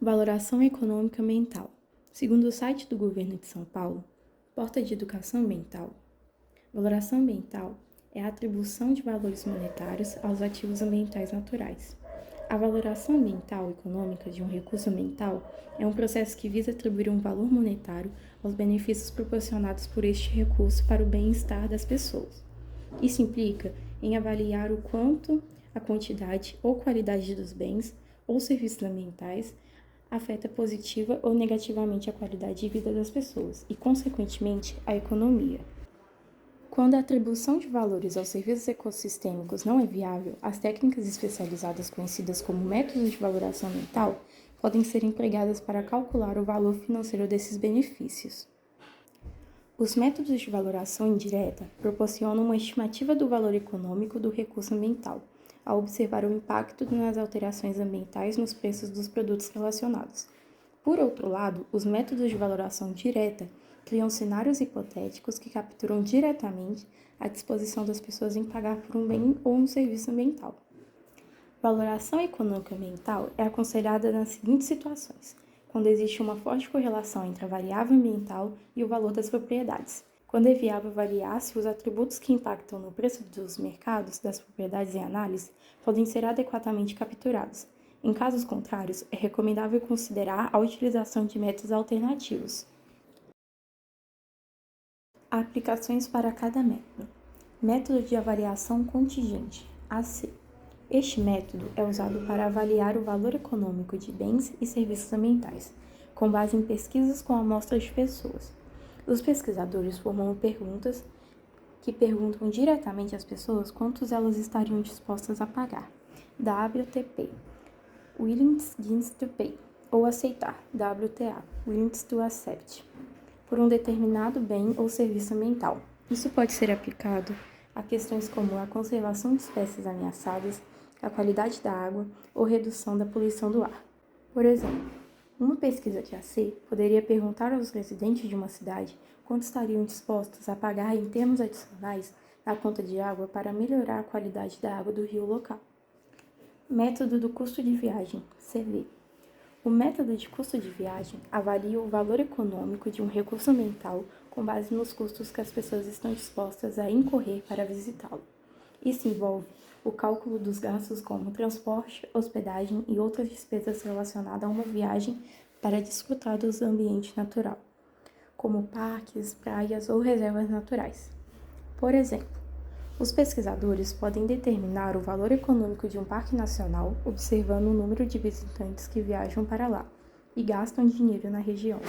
Valoração econômica ambiental. Segundo o site do Governo de São Paulo, Porta de Educação Ambiental, valoração ambiental é a atribuição de valores monetários aos ativos ambientais naturais. A valoração ambiental econômica de um recurso ambiental é um processo que visa atribuir um valor monetário aos benefícios proporcionados por este recurso para o bem-estar das pessoas. Isso implica em avaliar o quanto a quantidade ou qualidade dos bens ou serviços ambientais afeta positiva ou negativamente a qualidade de vida das pessoas e, consequentemente, a economia. Quando a atribuição de valores aos serviços ecossistêmicos não é viável, as técnicas especializadas conhecidas como métodos de valoração ambiental podem ser empregadas para calcular o valor financeiro desses benefícios. Os métodos de valoração indireta proporcionam uma estimativa do valor econômico do recurso ambiental, ao observar o impacto nas alterações ambientais nos preços dos produtos relacionados. Por outro lado, os métodos de valoração direta criam cenários hipotéticos que capturam diretamente a disposição das pessoas em pagar por um bem ou um serviço ambiental. Valoração econômica ambiental é aconselhada nas seguintes situações: quando existe uma forte correlação entre a variável ambiental e o valor das propriedades, quando é viável avaliar se os atributos que impactam no preço dos mercados das propriedades em análise podem ser adequadamente capturados. Em casos contrários, é recomendável considerar a utilização de métodos alternativos. Aplicações para cada método. Método de avaliação contingente, AC. Este método é usado para avaliar o valor econômico de bens e serviços ambientais, com base em pesquisas com amostras de pessoas. Os pesquisadores formulam perguntas que perguntam diretamente às pessoas quantos elas estariam dispostas a pagar, WTP, Willingness to Pay, ou aceitar, WTA, Willingness to Accept, por um determinado bem ou serviço ambiental. Isso pode ser aplicado a questões como a conservação de espécies ameaçadas, a qualidade da água ou redução da poluição do ar. Por exemplo, uma pesquisa de AC poderia perguntar aos residentes de uma cidade quanto estariam dispostos a pagar em termos adicionais na conta de água para melhorar a qualidade da água do rio local. Método do custo de viagem, CV. O método de custo de viagem avalia o valor econômico de um recurso ambiental com base nos custos que as pessoas estão dispostas a incorrer para visitá-lo. Isso envolve o cálculo dos gastos como transporte, hospedagem e outras despesas relacionadas a uma viagem para desfrutar do ambiente natural, como parques, praias ou reservas naturais. Por exemplo, os pesquisadores podem determinar o valor econômico de um parque nacional observando o número de visitantes que viajam para lá e gastam dinheiro na região.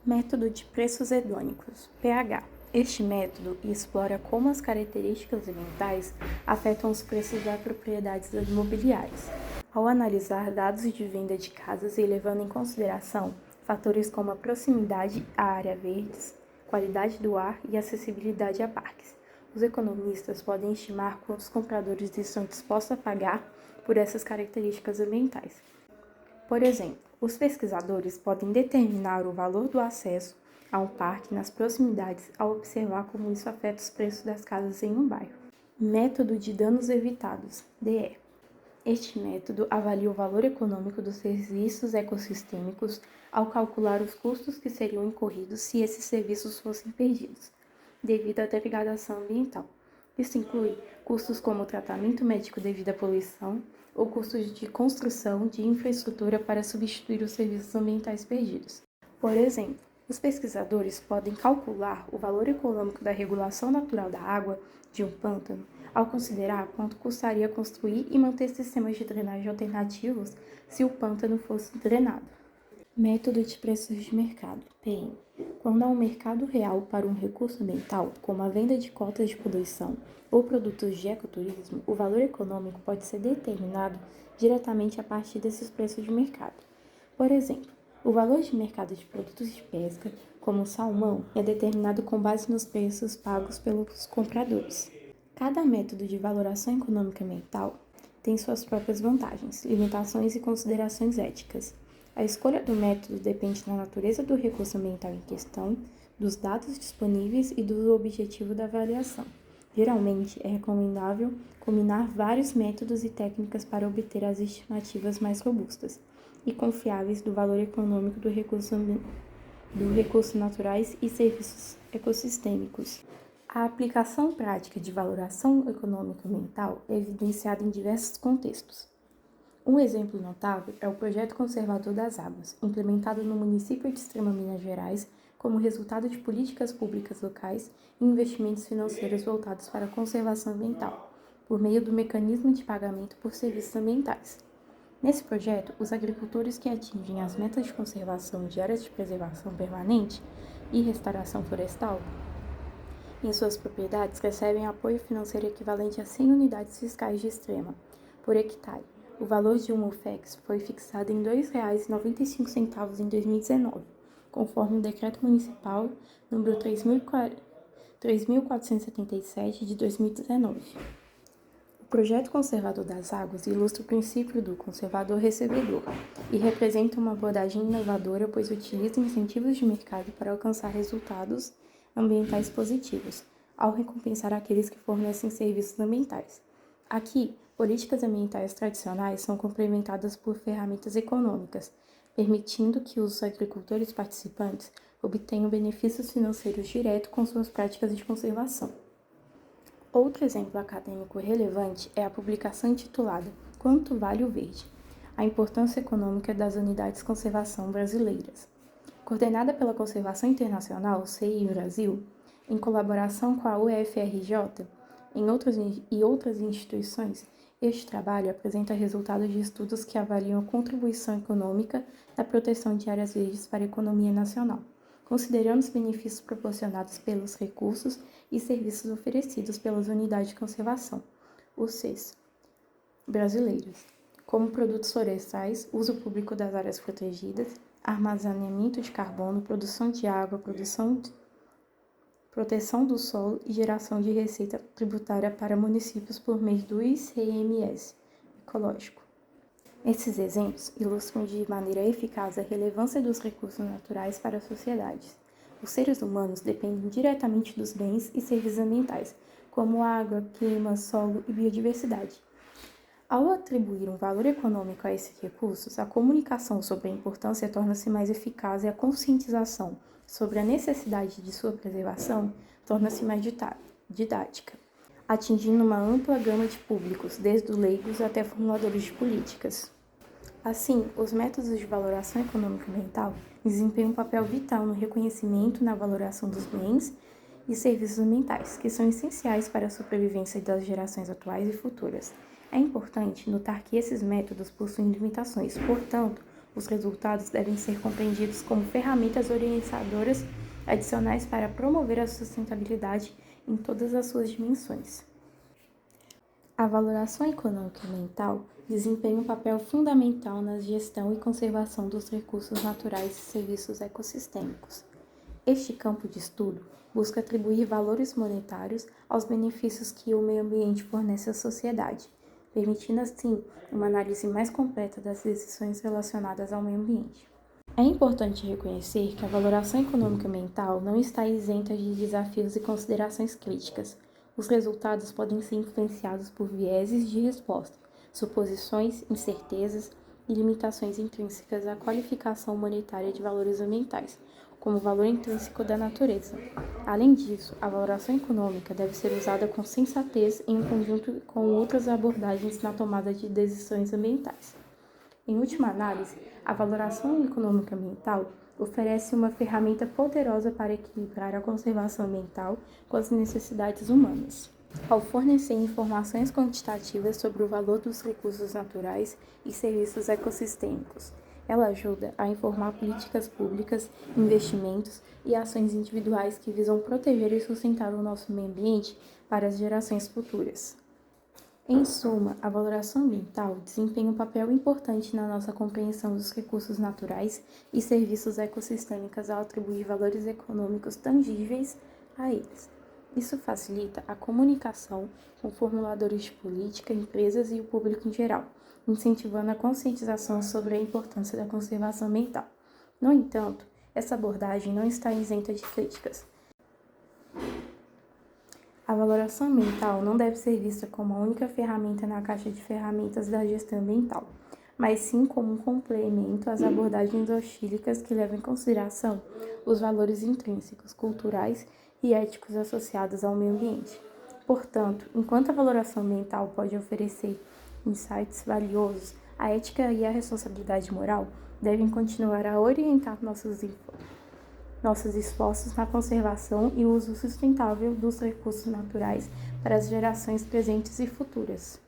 Método de preços hedônicos, PH. Este método explora como as características ambientais afetam os preços das propriedades imobiliárias. Ao analisar dados de venda de casas e levando em consideração fatores como a proximidade à área verdes, qualidade do ar e acessibilidade a parques, os economistas podem estimar quanto os compradores estão dispostos a pagar por essas características ambientais. Por exemplo, os pesquisadores podem determinar o valor do acesso a um parque nas proximidades ao observar como isso afeta os preços das casas em um bairro. Método de danos evitados, DE. Este método avalia o valor econômico dos serviços ecossistêmicos ao calcular os custos que seriam incorridos se esses serviços fossem perdidos, devido à degradação ambiental. Isso inclui custos como o tratamento médico devido à poluição ou custos de construção de infraestrutura para substituir os serviços ambientais perdidos. Por exemplo, os pesquisadores podem calcular o valor econômico da regulação natural da água de um pântano ao considerar quanto custaria construir e manter sistemas de drenagem alternativos se o pântano fosse drenado. Método de preços de mercado, PM. Quando há um mercado real para um recurso ambiental, como a venda de cotas de poluição ou produtos de ecoturismo, o valor econômico pode ser determinado diretamente a partir desses preços de mercado. Por exemplo, o valor de mercado de produtos de pesca, como o salmão, é determinado com base nos preços pagos pelos compradores. Cada método de valoração econômica ambiental tem suas próprias vantagens, limitações e considerações éticas. A escolha do método depende da natureza do recurso ambiental em questão, dos dados disponíveis e do objetivo da avaliação, Geralmente, é recomendável combinar vários métodos e técnicas para obter as estimativas mais robustas e confiáveis do valor econômico do recursos naturais e serviços ecossistêmicos. A aplicação prática de valoração econômica ambiental é evidenciada em diversos contextos. Um exemplo notável é o Projeto Conservador das Águas, implementado no município de Extrema Minas Gerais como resultado de políticas públicas locais e investimentos financeiros voltados para a conservação ambiental, por meio do mecanismo de pagamento por serviços ambientais. Nesse projeto, os agricultores que atingem as metas de conservação de áreas de preservação permanente e restauração florestal em suas propriedades recebem apoio financeiro equivalente a 100 unidades fiscais de Extrema por hectare. O valor de uma UFEX foi fixado em R$ 2,95 em 2019, conforme o Decreto Municipal número 3.477 de 2019. O Projeto Conservador das Águas ilustra o princípio do conservador-recebedor e representa uma abordagem inovadora, pois utiliza incentivos de mercado para alcançar resultados ambientais positivos, ao recompensar aqueles que fornecem serviços ambientais. Aqui, políticas ambientais tradicionais são complementadas por ferramentas econômicas, permitindo que os agricultores participantes obtenham benefícios financeiros diretos com suas práticas de conservação. Outro exemplo acadêmico relevante é a publicação intitulada Quanto Vale o Verde? A importância econômica das unidades de conservação brasileiras. Coordenada pela Conservação Internacional, CI Brasil, em colaboração com a UFRJ e outras instituições, este trabalho apresenta resultados de estudos que avaliam a contribuição econômica da proteção de áreas verdes para a economia nacional, considerando os benefícios proporcionados pelos recursos e serviços oferecidos pelas unidades de conservação, os CES, brasileiras, como produtos florestais, uso público das áreas protegidas, armazenamento de carbono, produção de água, proteção do solo e geração de receita tributária para municípios por meio do ICMS ecológico. Esses exemplos ilustram de maneira eficaz a relevância dos recursos naturais para as sociedades. Os seres humanos dependem diretamente dos bens e serviços ambientais, como água, clima, solo e biodiversidade. Ao atribuir um valor econômico a esses recursos, a comunicação sobre a importância torna-se mais eficaz e a conscientização sobre a necessidade de sua preservação torna-se mais didática, atingindo uma ampla gama de públicos, desde leigos até formuladores de políticas. Assim, os métodos de valoração econômica ambiental desempenham um papel vital no reconhecimento e na valoração dos bens e serviços ambientais, que são essenciais para a sobrevivência das gerações atuais e futuras. É importante notar que esses métodos possuem limitações, portanto, os resultados devem ser compreendidos como ferramentas orientadoras adicionais para promover a sustentabilidade em todas as suas dimensões. A valoração econômica ambiental desempenha um papel fundamental na gestão e conservação dos recursos naturais e serviços ecossistêmicos. Este campo de estudo busca atribuir valores monetários aos benefícios que o meio ambiente fornece à sociedade, permitindo assim uma análise mais completa das decisões relacionadas ao meio ambiente. É importante reconhecer que a valoração econômica ambiental não está isenta de desafios e considerações críticas. Os resultados podem ser influenciados por vieses de resposta, suposições, incertezas e limitações intrínsecas à qualificação monetária de valores ambientais, como o valor intrínseco da natureza. Além disso, a valoração econômica deve ser usada com sensatez em conjunto com outras abordagens na tomada de decisões ambientais. Em última análise, a valoração econômica ambiental oferece uma ferramenta poderosa para equilibrar a conservação ambiental com as necessidades humanas, ao fornecer informações quantitativas sobre o valor dos recursos naturais e serviços ecossistêmicos. Ela ajuda a informar políticas públicas, investimentos e ações individuais que visam proteger e sustentar o nosso meio ambiente para as gerações futuras. Em suma, a valoração ambiental desempenha um papel importante na nossa compreensão dos recursos naturais e serviços ecossistêmicos ao atribuir valores econômicos tangíveis a eles. Isso facilita a comunicação com formuladores de política, empresas e o público em geral, incentivando a conscientização sobre a importância da conservação ambiental. No entanto, essa abordagem não está isenta de críticas. A valoração ambiental não deve ser vista como a única ferramenta na caixa de ferramentas da gestão ambiental, mas sim como um complemento às abordagens holísticas que levam em consideração os valores intrínsecos, culturais e éticos associados ao meio ambiente. Portanto, enquanto a valoração ambiental pode oferecer insights valiosos, a ética e a responsabilidade moral devem continuar a orientar nossos esforços na conservação e uso sustentável dos recursos naturais para as gerações presentes e futuras.